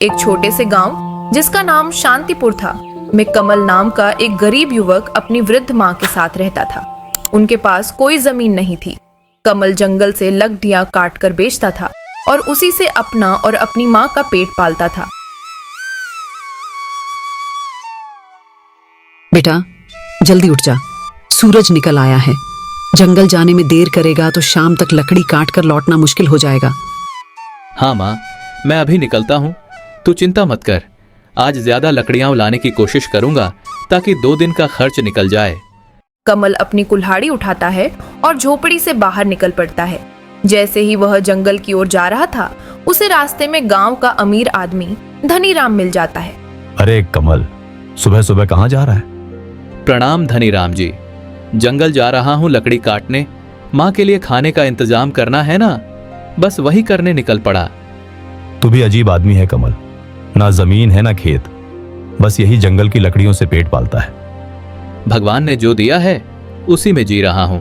एक छोटे से गांव जिसका नाम शांतिपुर था में कमल नाम का एक गरीब युवक अपनी वृद्ध माँ के साथ रहता था। उनके पास कोई जमीन नहीं थी। कमल जंगल से लकड़ियां काट कर बेचता था और उसी से अपना और अपनी माँ का पेट पालता था। बेटा जल्दी उठ जा, सूरज निकल आया है। जंगल जाने में देर करेगा तो शाम तक लकड़ी काट कर लौटना मुश्किल हो जाएगा। हाँ माँ, मैं अभी निकलता हूँ, तू चिंता मत कर। आज ज्यादा लकड़ियां लाने की कोशिश करूंगा ताकि 2 दिन का खर्च निकल जाए। कमल अपनी कुल्हाड़ी उठाता है और झोपड़ी से बाहर निकल पड़ता है। जैसे ही वह जंगल की ओर जा रहा था, उसे रास्ते में गांव का अमीर आदमी धनीराम मिल जाता है। अरे कमल, सुबह सुबह कहाँ जा रहा है? प्रणाम धनीराम जी, जंगल जा रहा हूँ लकड़ी काटने। माँ के लिए खाने का इंतजाम करना है ना, बस वही करने निकल पड़ा। तू भी अजीब आदमी है कमल, ना जमीन है ना खेत, बस यही जंगल की लकड़ियों से पेट पालता है। भगवान ने जो दिया है उसी में जी रहा हूँ।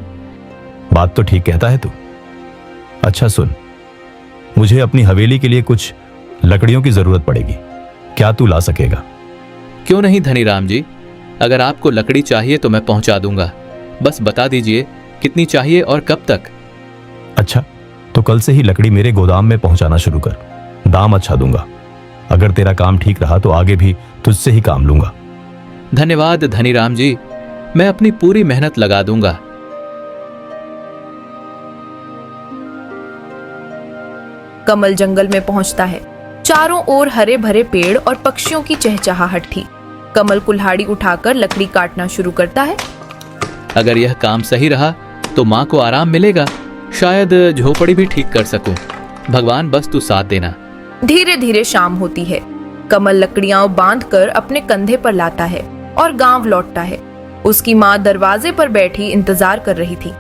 बात तो ठीक कहता है तू। अच्छा सुन, मुझे अपनी हवेली के लिए कुछ लकड़ियों की जरूरत पड़ेगी, क्या तू ला सकेगा? क्यों नहीं धनीराम जी, अगर आपको लकड़ी चाहिए तो मैं पहुंचा दूंगा। बस बता दीजिए कितनी चाहिए और कब तक। अच्छा, तो कल से ही लकड़ी मेरे गोदाम में पहुंचाना शुरू कर। दाम अच्छा दूंगा। अगर तेरा काम ठीक रहा तो आगे भी तुझसे ही काम लूंगा। धन्यवाद धनीराम जी, मैं अपनी पूरी मेहनत लगा दूंगा। कमल जंगल में पहुंचता है। चारों ओर हरे भरे पेड़ और पक्षियों की चहचहाहट थी। कमल कुल्हाड़ी उठाकर लकड़ी काटना शुरू करता है। अगर यह काम सही रहा तो माँ को आराम मिलेगा, शायद झोपड़ी भी ठीक कर सकूं। भगवान बस तू साथ देना। धीरे धीरे शाम होती है। कमल लकड़ियां बांधकर अपने कंधे पर लाता है और गांव लौटता है। उसकी माँ दरवाजे पर बैठी इंतजार कर रही थी।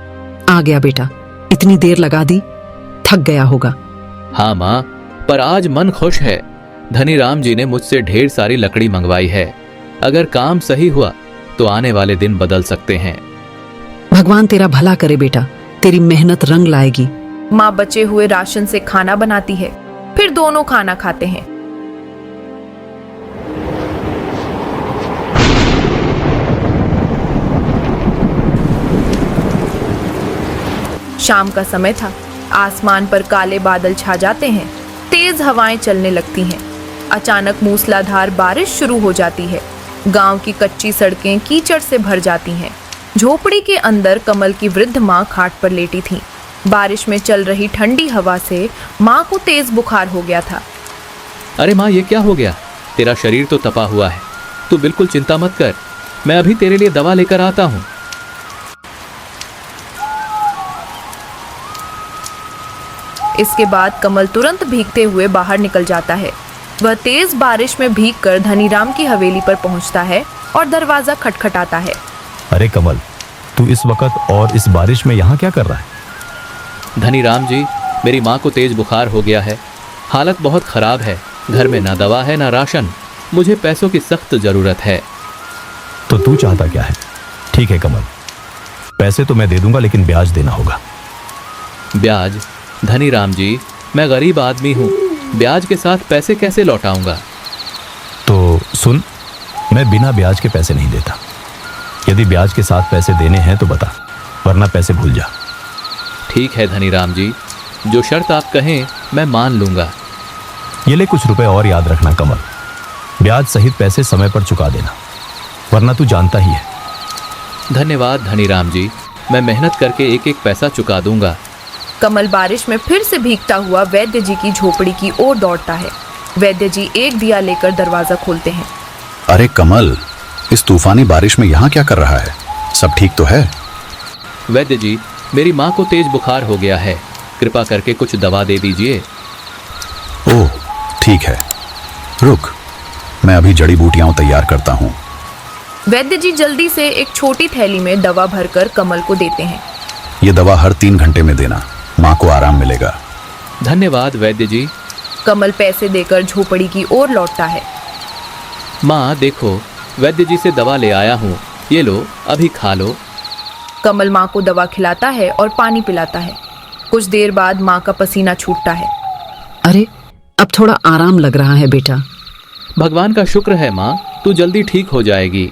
आ गया बेटा, इतनी देर लगा दी, थक गया होगा। हाँ माँ, पर आज मन खुश है। धनीराम जी ने मुझसे ढेर सारी लकड़ी मंगवाई है। अगर काम सही हुआ तो आने वाले दिन बदल सकते हैं। भगवान तेरा भला करे बेटा, तेरी मेहनत रंग लाएगी। माँ बचे हुए राशन से खाना बनाती है, फिर दोनों खाना खाते हैं। शाम का समय था। आसमान पर काले बादल छा जाते हैं। तेज हवाएं चलने लगती हैं। अचानक मूसलाधार बारिश शुरू हो जाती है। गांव की कच्ची सड़कें कीचड़ से भर जाती हैं। झोपड़ी के अंदर कमल की वृद्ध माँ खाट पर लेटी थी। बारिश में चल रही ठंडी हवा से माँ को तेज बुखार हो गया था। अरे माँ, ये क्या हो गया? तेरा शरीर तो तपा हुआ है। तू बिल्कुल चिंता मत कर, मैं अभी तेरे लिए दवा लेकर आता हूँ। इसके बाद कमल तुरंत भीगते हुए बाहर निकल जाता है। वह तेज बारिश में भीगकर धनीराम की हवेली पर पहुंचता है और दरवाजा खटखटाता है। अरे कमल, तू इस वक्त और इस बारिश में यहाँ क्या कर रहा है? धनीराम जी, मेरी माँ को तेज बुखार हो गया है। हालत बहुत खराब है। घर में ना दवा है ना राशन। मुझे पैसों की सख्त जरूरत है। तो तू चाहता क्या है? ठीक है कमल, पैसे तो मैं दे दूंगा, लेकिन ब्याज देना होगा। ब्याज? धनीराम जी, मैं गरीब आदमी हूँ, ब्याज के साथ पैसे कैसे लौटाऊंगा? तो सुन, मैं बिना ब्याज के पैसे नहीं देता। यदि ब्याज के साथ पैसे देने हैं तो बता, वरना पैसे भूल जा। ठीक है धनीराम जी, जो शर्त आप कहें मैं मान लूंगा। ये ले कुछ रुपए और याद रखना कमल, ब्याज सहित पैसे समय पर चुका देना, वरना तू जानता ही है। धन्यवाद धनीराम जी, मैं मेहनत करके एक एक पैसा चुका दूंगा। कमल बारिश में फिर से भीगता हुआ वैद्य जी की झोपड़ी की ओर दौड़ता है। वैद्य जी एक दिया लेकर दरवाजा खोलते हैं। अरे कमल, इस तूफानी बारिश में यहाँ क्या कर रहा है? सब ठीक तो है? वैद्य जी, मेरी माँ को तेज बुखार हो गया है, कृपा करके कुछ दवा दे दीजिए। ओह ठीक है, रुक, मैं अभी जड़ी बूटियां तैयार करता हूँ। वैद्य जी जल्दी से एक छोटी थैली में दवा भरकर कमल को देते हैं। ये दवा हर 3 घंटे में देना, माँ को आराम मिलेगा। धन्यवाद वैद्य जी। कमल पैसे देकर झोपड़ी की ओर लौटता है। माँ देखो, वैद्य जी से दवा ले आया हूँ, ये लो, अभी खा लो। कमल माँ को दवा खिलाता है और पानी पिलाता है। कुछ देर बाद माँ का पसीना छूटता है। अरे अब थोड़ा आराम लग रहा है बेटा। भगवान का शुक्र है माँ, तू जल्दी ठीक हो जाएगी।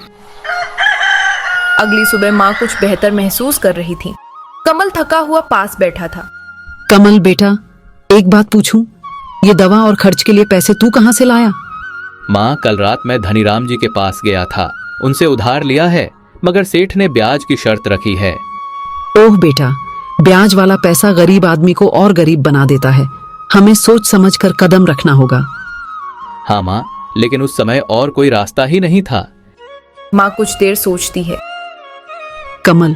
अगली सुबह माँ कुछ बेहतर महसूस कर रही थी। कमल थका हुआ पास बैठा था। कमल बेटा, एक बात पूछूं, ये दवा और खर्च के लिए पैसे तू कहाँ से लाया? माँ, कल रात मैं धनीराम जी के पास गया था, उनसे उधार लिया है, मगर सेठ ने ब्याज की शर्त रखी है। ओह बेटा, ब्याज वाला पैसा गरीब आदमी को और गरीब बना देता है। हमें सोच समझ कर कदम रखना होगा। हाँ माँ, लेकिन उस समय और कोई रास्ता ही नहीं था। माँ कुछ देर सोचती है। कमल,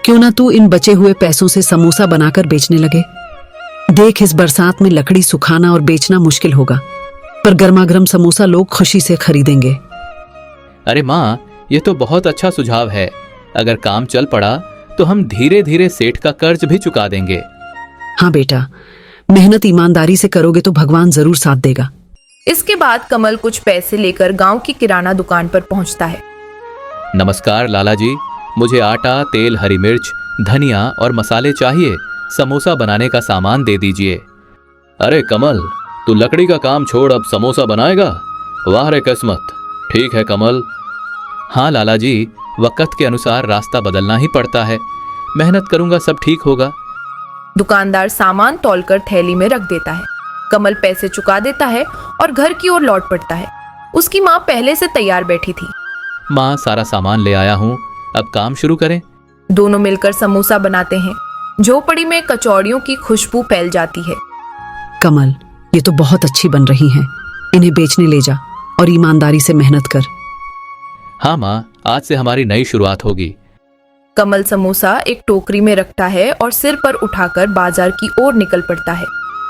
क्यों ना तू इन बचे हुए पैसों से समोसा बनाकर बेचने लगे? देख, इस बरसात में लकड़ी सुखाना और बेचना मुश्किल होगा, पर गर्मा गर्म समोसा लोग खुशी से खरीदेंगे। अरे माँ, ये तो बहुत अच्छा सुझाव है। अगर काम चल पड़ा तो हम धीरे धीरे सेठ का कर्ज भी चुका देंगे। हाँ बेटा, मेहनत ईमानदारी से करोगे तो भगवान जरूर साथ देगा। इसके बाद कमल कुछ पैसे लेकर गांव की किराना दुकान पर पहुंचता है। नमस्कार लाला जी, मुझे आटा, तेल, हरी मिर्च, धनिया और मसाले चाहिए। समोसा बनाने का सामान दे दीजिए। अरे कमल, तू लकड़ी का काम छोड़ अब समोसा बनाएगा? वाह रे किस्मत। ठीक है कमल। हाँ लाला जी, वक्त के अनुसार रास्ता बदलना ही पड़ता है। मेहनत करूंगा, सब ठीक होगा। दुकानदार सामान तौलकर थैली में रख देता है। कमल पैसे चुका देता है और घर की ओर लौट पड़ता है। उसकी माँ पहले से तैयार बैठी थी। माँ, सारा सामान ले आया हूँ, अब काम शुरू करें। दोनों मिलकर समोसा बनाते हैं। झोपड़ी में कचौड़ियों की खुशबू फैल जाती है। कमल, ये तो बहुत अच्छी बन रही हैं। इन्हें बेचने ले जा और ईमानदारी से मेहनत कर। हाँ माँ, आज से हमारी नई शुरुआत होगी। कमल समोसा एक टोकरी में रखता है और सिर पर उठाकर बाजार की ओर निकल पड़ता है।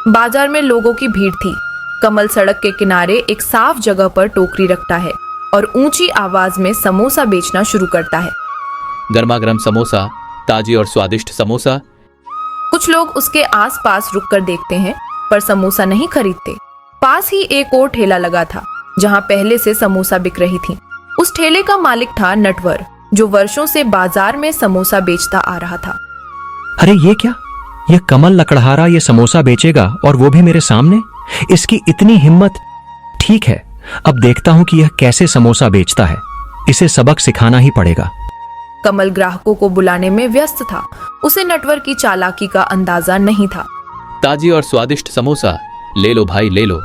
बाजार में लोगों की भीड़ थी। कमल सड़क के किनारे एक साफ जगह पर टोकरी रखता है और ऊंची आवाज में समोसा बेचना शुरू करता है। गर्मा गर्म समोसा, ताजी और स्वादिष्ट समोसा। कुछ लोग उसके आसपास रुककर देखते हैं, पर समोसा नहीं खरीदते। पास ही एक और ठेला लगा था, जहां पहले से समोसा बिक रही थी। उस ठेले का मालिक था नटवर, जो वर्षों से बाजार में समोसा बेचता आ रहा था। अरे ये क्या, ये कमल लकड़हारा ये समोसा बेचेगा और वो भी मेरे सामने? इसकी इतनी हिम्मत। ठीक है, अब देखता हूं कि यह कैसे समोसा बेचता है। इसे सबक सिखाना ही पड़ेगा। कमल ग्राहकों को बुलाने में व्यस्त था। उसे नटवर की चालाकी का अंदाजा नहीं था। ताजी और स्वादिष्ट समोसा, ले लो भाई, ले लो।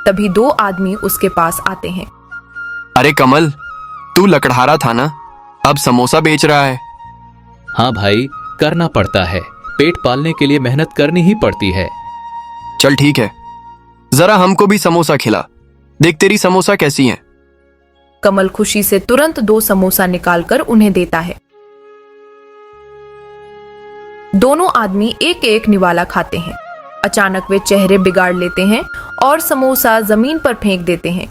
तभी दो आदमी उसके पास आते हैं। अरे कमल, तू लकड़हारा था ना, अब समोसा बेच रहा है? हाँ भाई, करना पड़ता है। पेट पालने के लिए मेहनत करनी ही पड़ती है। चल ठीक है, जरा हमको भी समोसा खिला। देख तेरी समोसा कैसी है। कमल खुशी से तुरंत 2 समोसा निकालकर उन्हें देता है। दोनों आदमी एक एक निवाला खाते हैं। अचानक वे चेहरे बिगाड़ लेते हैं और समोसा जमीन पर फेंक देते हैं।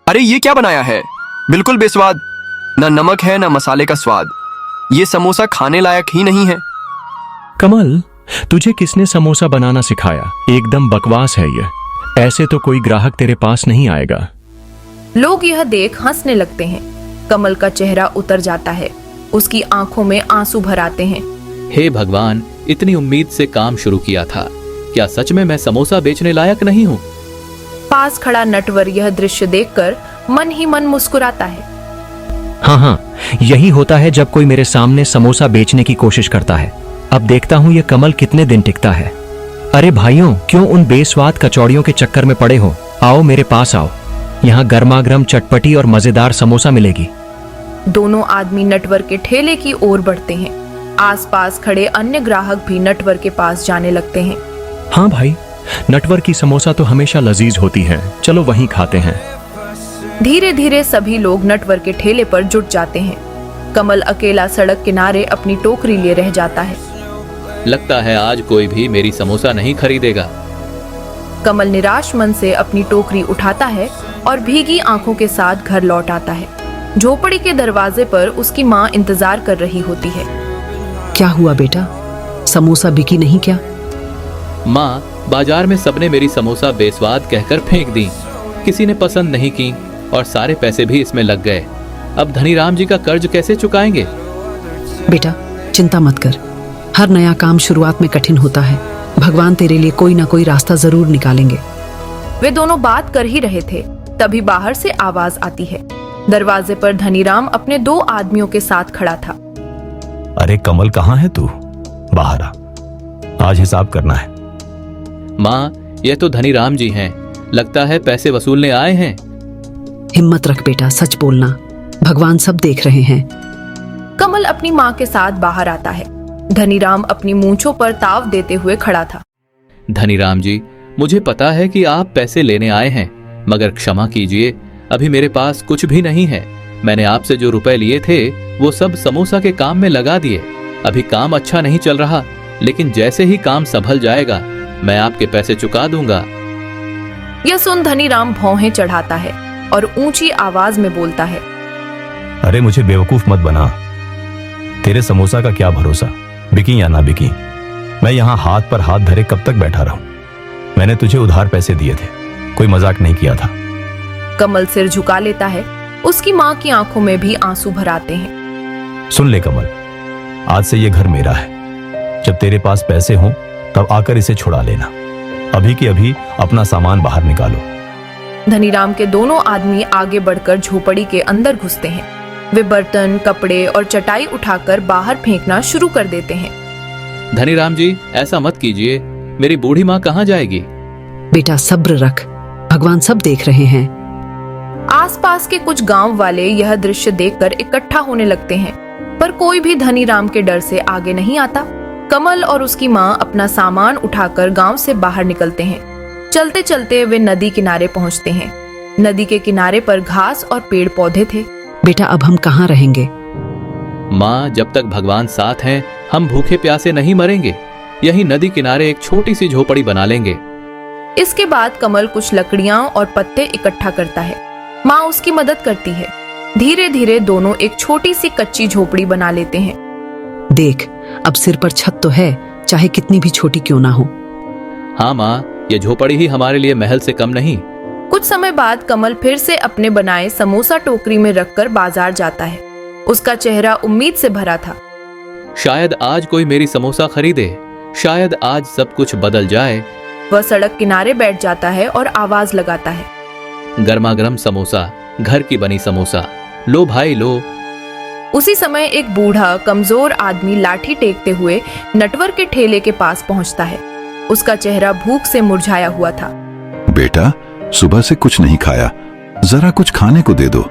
अरे ये क्या बनाया है, बिल्कुल बेस्वाद। ना नमक है ना मसाले का स्वाद। ये समोसा खाने लायक ही नहीं है। कमल, तुझे किसने समोसा बनाना सिखाया? एकदम बकवास है यह। ऐसे तो कोई ग्राहक तेरे पास नहीं आएगा। लोग यह देख हंसने लगते हैं। कमल का चेहरा उतर जाता है। उसकी आंखों में आंसू भर आते हैं। हे भगवान, इतनी उम्मीद से काम शुरू किया था, क्या सच में मैं समोसा बेचने लायक नहीं हूँ? पास खड़ा नटवर यह दृश्य देखकर मन ही मन मुस्कुराता है। हाँ, यही होता है जब कोई मेरे सामने समोसा बेचने की कोशिश करता है। अब देखता हूँ ये कमल कितने दिन टिकता है। अरे भाइयों, क्यों उन बेस्वाद कचौड़ियों के चक्कर में पड़े हो? आओ मेरे पास आओ, यहाँ गर्मा गर्म चटपटी और मजेदार समोसा मिलेगी। दोनों आदमी नटवर के ठेले की ओर बढ़ते हैं। आसपास खड़े अन्य ग्राहक भी नटवर के पास जाने लगते हैं। हाँ भाई, नटवर की समोसा तो हमेशा लजीज होती है, चलो वहीं खाते हैं। धीरे धीरे सभी लोग नटवर के ठेले पर जुट जाते हैं। कमल अकेला सड़क किनारे अपनी टोकरी लिए रह जाता है। लगता है आज कोई भी मेरी समोसा नहीं खरीदेगा। कमल निराश मन से अपनी टोकरी उठाता है और भीगी आंखों के साथ घर लौट आता है। झोपड़ी के दरवाजे पर उसकी माँ इंतजार कर रही होती है। क्या हुआ बेटा, समोसा बिकी नहीं क्या? माँ, बाजार में सबने मेरी समोसा बेस्वाद कहकर फेंक दी। किसी ने पसंद नहीं की और सारे पैसे भी इसमें लग गए। अब धनीराम जी का कर्ज कैसे चुकाएंगे? बेटा चिंता मत कर, हर नया काम शुरुआत में कठिन होता है। भगवान तेरे लिए कोई ना कोई रास्ता जरूर निकालेंगे। वे दोनों बात कर ही रहे थे, तभी बाहर से आवाज आती है। दरवाजे पर धनीराम अपने 2 आदमियों के साथ खड़ा था। अरे कमल, कहाँ है तू? बाहर आ, आज हिसाब करना है। माँ, यह तो धनीराम जी हैं। लगता है पैसे वसूलने आए हैं। हिम्मत रख बेटा, सच बोलना, भगवान सब देख रहे हैं। कमल अपनी माँ के साथ बाहर आता है। धनीराम अपनी मूंछों पर ताव देते हुए खड़ा था। धनीराम जी, मुझे पता है कि आप पैसे लेने आए हैं, मगर क्षमा कीजिए, अभी मेरे पास कुछ भी नहीं है। मैंने आपसे जो रुपए लिए थे वो सब समोसा के काम में लगा दिए। अभी काम अच्छा नहीं चल रहा, लेकिन जैसे ही काम संभल जाएगा मैं आपके पैसे चुका दूंगा। यह सुन धनीराम भौहें चढ़ाता है और ऊंची आवाज में बोलता है। अरे मुझे बेवकूफ मत बना। तेरे समोसा का क्या भरोसा, बिकी या ना बिकी। मैं यहाँ हाथ पर हाथ धरे कब तक बैठा रहूं? मैंने तुझे उधार पैसे दिए थे, कोई मजाक नहीं किया था। कमल सिर झुका लेता है। उसकी माँ की आंखों में भी आंसू भर आते हैं। सुन ले कमल, आज से ये घर मेरा है। जब तेरे पास पैसे हों तब आकर इसे छुड़ा लेना। अभी के अभी अपना सामान बाहर निकालो। धनीराम के दोनों आदमी आगे बढ़कर झोपड़ी के अंदर घुसते हैं। वे बर्तन, कपड़े और चटाई उठाकर बाहर फेंकना शुरू कर देते हैं। धनीराम जी, ऐसा मत कीजिए। मेरी बूढ़ी माँ कहाँ जाएगी? बेटा सब्र रख, भगवान सब देख रहे हैं। आसपास के कुछ गांव वाले यह दृश्य देखकर इकट्ठा होने लगते हैं, पर कोई भी धनीराम के डर से आगे नहीं आता। कमल और उसकी माँ अपना सामान उठाकर गांव से बाहर निकलते हैं। चलते चलते वे नदी किनारे पहुंचते हैं। नदी के किनारे पर घास और पेड़ पौधे थे। बेटा अब हम कहाँ रहेंगे? माँ, जब तक भगवान साथ हैं हम भूखे प्यासे नहीं मरेंगे। यही नदी किनारे एक छोटी सी झोपड़ी बना लेंगे। इसके बाद कमल कुछ लकड़ियां और पत्ते इकट्ठा करता है। माँ उसकी मदद करती है। धीरे धीरे दोनों एक छोटी सी कच्ची झोपड़ी बना लेते हैं। देख, अब सिर पर छत तो है, चाहे कितनी भी छोटी क्यों ना हो। हाँ माँ, ये झोपड़ी ही हमारे लिए महल से कम नहीं। कुछ समय बाद कमल फिर से अपने बनाए समोसा टोकरी में रखकर बाजार जाता है। उसका चेहरा उम्मीद से भरा था। शायद आज कोई मेरी समोसा खरीदे, शायद आज सब कुछ बदल जाए। वह सड़क किनारे बैठ जाता है और आवाज लगाता है। गर्मा गर्म समोसा, घर की बनी समोसा, लो भाई लो। उसी समय एक बूढ़ा कमजोर आदमी लाठी टेकते हुए नटवर के ठेले के पास पहुंचता है। उसका चेहरा भूख से मुरझाया हुआ था। बेटा, सुबह से कुछ नहीं खाया, जरा कुछ खाने को दे दो,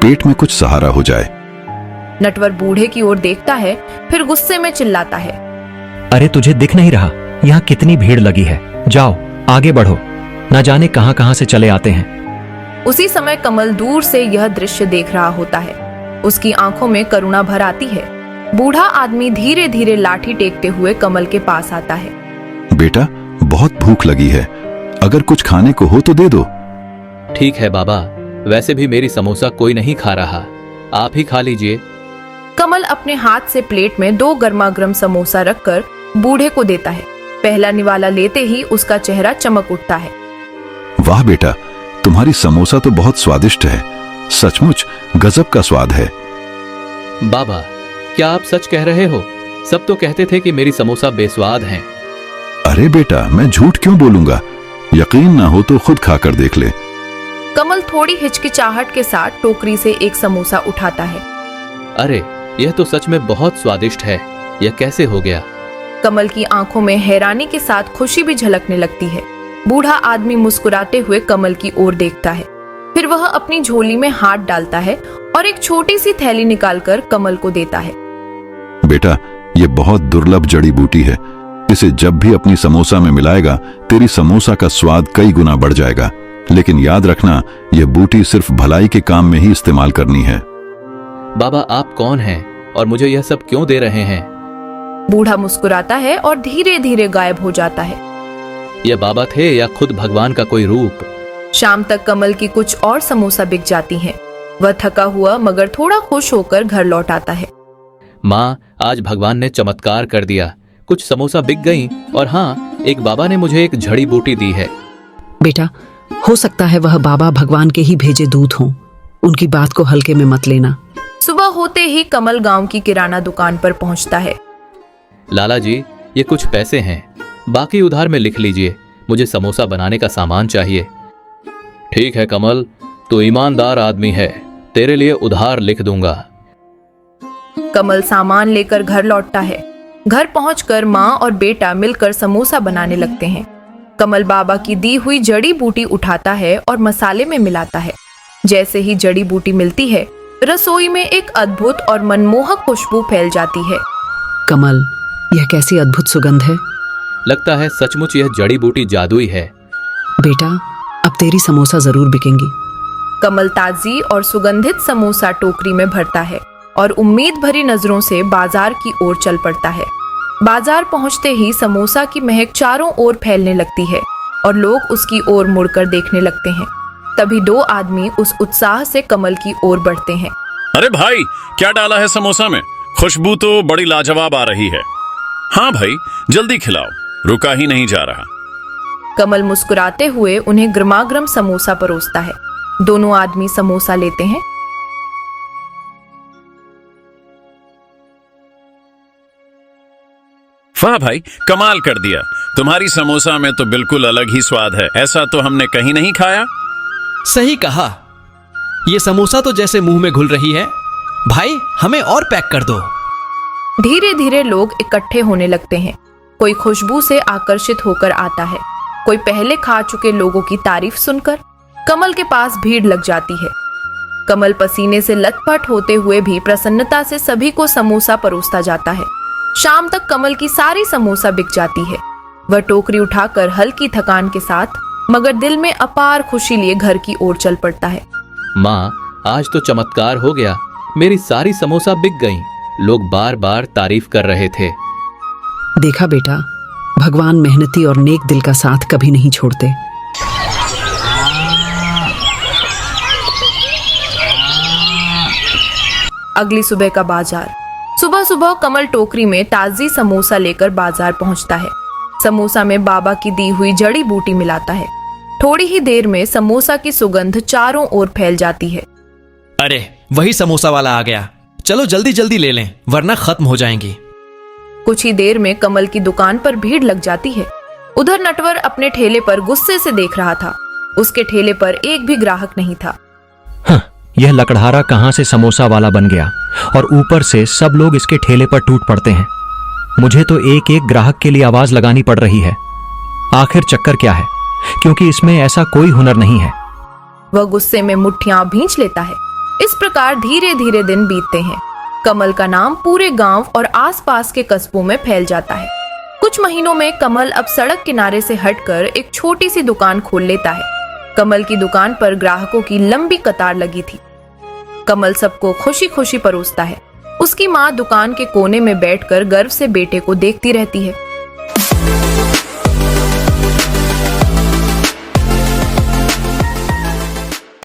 पेट में कुछ सहारा हो जाए। नटवर बूढ़े की ओर देखता है, फिर गुस्से में चिल्लाता है। अरे तुझे दिख नहीं रहा यहाँ कितनी भीड़ लगी है? जाओ आगे बढ़ो, ना जाने कहां कहां से चले आते हैं। उसी समय कमल दूर से यह दृश्य देख रहा होता है। उसकी आंखों में करुणा भर आती है। बूढ़ा आदमी धीरे धीरे लाठी टेकते हुए कमल के पास आता है। बेटा, बहुत भूख लगी है, अगर कुछ खाने को हो तो दे दो। ठीक है बाबा, वैसे भी मेरी समोसा कोई नहीं खा रहा, आप ही खा लीजिए। कमल अपने हाथ से प्लेट में 2 गर्मागर्म समोसा रखकर बूढ़े को देता है। पहला निवाला लेते ही उसका चेहरा चमक उठता है। वाह बेटा, तुम्हारी समोसा तो बहुत स्वादिष्ट है, सचमुच गजब का स्वाद है। बाबा, क्या आप सच कह रहे हो? सब तो कहते थे कि मेरी समोसा बेस्वाद हैं। अरे बेटा, मैं झूठ क्यों बोलूंगा? यकीन ना हो तो खुद खाकर देख ले। कमल थोड़ी हिचकिचाहट के साथ टोकरी से एक समोसा उठाता है। अरे, यह तो सच में बहुत स्वादिष्ट है। यह कैसे हो गया? कमल की आंखों में हैरानी के साथ खुशी भी झलकने लगती है। बूढ़ा आदमी मुस्कुराते हुए कमल की ओर देखता है। फिर वह अपनी झोली में हाथ डालता है और एक छोटी सी थैली निकालकर कमल को देता है। बेटा, ये बहुत दुर्लभ जड़ी बूटी है, इसे जब भी अपनी समोसा में मिलाएगा तेरी समोसा का स्वाद कई गुना बढ़ जाएगा। लेकिन याद रखना, यह बूटी सिर्फ भलाई के काम में ही इस्तेमाल करनी है। बाबा, आप कौन हैं और मुझे यह सब क्यों दे रहे हैं? बूढ़ा मुस्कुराता है और धीरे धीरे गायब हो जाता है। यह बाबा थे या खुद भगवान का कोई रूप? शाम तक कमल की कुछ और समोसा बिक जाती हैं। वह थका हुआ मगर थोड़ा खुश होकर घर लौट आता है। माँ, आज भगवान ने चमत्कार कर दिया। कुछ समोसा बिक गईं और हाँ, एक बाबा ने मुझे एक जड़ी बूटी दी है। बेटा, हो सकता है वह बाबा भगवान के ही भेजे दूत हों, उनकी बात को हल्के में मत लेना। सुबह होते ही कमल गांव की किराना दुकान पर पहुंचता है। लाला जी, ये कुछ पैसे हैं, बाकी उधार में लिख लीजिए। मुझे समोसा बनाने का सामान चाहिए। ठीक है कमल, तू ईमानदार आदमी है, तेरे लिए उधार लिख दूंगा। कमल सामान लेकर घर लौटता है। घर पहुंचकर माँ और बेटा मिलकर समोसा बनाने लगते हैं। कमल बाबा की दी हुई जड़ी बूटी उठाता है और मसाले में मिलाता है। जैसे ही जड़ी बूटी मिलती है, रसोई में एक अद्भुत और मनमोहक खुशबू फैल जाती है। कमल, यह कैसी अद्भुत सुगंध है। लगता है सचमुच यह जड़ी बूटी जादुई है। बेटा, अब तेरी समोसा जरूर बिकेंगी। कमल ताजी और सुगंधित समोसा टोकरी में भरता है और उम्मीद भरी नजरों से बाजार की ओर चल पड़ता है। बाजार पहुंचते ही समोसा की महक चारों ओर फैलने लगती है और लोग उसकी ओर मुड़कर देखने लगते हैं। तभी दो आदमी उस उत्साह से कमल की ओर बढ़ते हैं। अरे भाई, क्या डाला है समोसा में? खुशबू तो बड़ी लाजवाब आ रही है। हाँ भाई, जल्दी खिलाओ, रुका ही नहीं जा रहा। कमल मुस्कुराते हुए उन्हें गर्मागर्म समोसा परोसता है। दोनों आदमी समोसा लेते हैं। वाह भाई, कमाल कर दिया। तुम्हारी समोसा में तो बिल्कुल अलग ही स्वाद है, ऐसा तो हमने कहीं नहीं खाया। सही कहा, ये समोसा तो जैसे मुंह में घुल रही है। भाई, हमें और पैक कर दो। धीरे धीरे लोग इकट्ठे होने लगते हैं। कोई खुशबू से आकर्षित होकर आता है, कोई पहले खा चुके लोगों की तारीफ सुनकर। कमल के पास भीड़ लग जाती है। कमल पसीने से लथपथ होते हुए भी प्रसन्नता से सभी को समोसा परोसता जाता है। शाम तक कमल की सारी समोसा बिक जाती है। वह टोकरी उठाकर हल्की थकान के साथ मगर दिल में अपार खुशी लिए घर की ओर चल पड़ता है। माँ, आज तो चमत्कार हो गया, मेरी सारी समोसा बिक गईं। लोग बार बार तारीफ कर रहे थे। देखा बेटा, भगवान मेहनती और नेक दिल का साथ कभी नहीं छोड़ते। अगली सुबह का बाजार। सुबह सुबह कमल टोकरी में ताजी समोसा लेकर बाजार पहुंचता है। समोसा में बाबा की दी हुई जड़ी बूटी मिलाता है। थोड़ी ही देर में समोसा की सुगंध चारों ओर फैल जाती है। अरे, वही समोसा वाला आ गया। चलो जल्दी जल्दी ले लें, वरना खत्म हो जाएंगी। कुछ ही देर में कमल की दुकान पर भीड़ लग जाती है। उधर नटवर अपने ठेले पर गुस्से से देख रहा था। उसके ठेले पर एक भी ग्राहक नहीं था। यह लकड़हारा कहां से समोसा वाला बन गया और ऊपर से सब लोग इसके ठेले पर टूट पड़ते हैं। मुझे तो एक एक ग्राहक के लिए आवाज लगानी पड़ रही है। आखिर चक्कर क्या है, क्योंकि इसमें ऐसा कोई हुनर नहीं है। वह गुस्से में मुट्ठियां भींच लेता है। इस प्रकार धीरे धीरे दिन बीतते हैं। कमल का नाम पूरे गांव और आसपास के कस्बों में फैल जाता है। कुछ महीनों में कमल अब सड़क किनारे से हटकर एक छोटी सी दुकान खोल लेता है। कमल की दुकान पर ग्राहकों की लंबी कतार लगी थी। कमल सबको खुशी खुशी परोसता है। उसकी माँ दुकान के कोने में बैठकर गर्व से बेटे को देखती रहती है।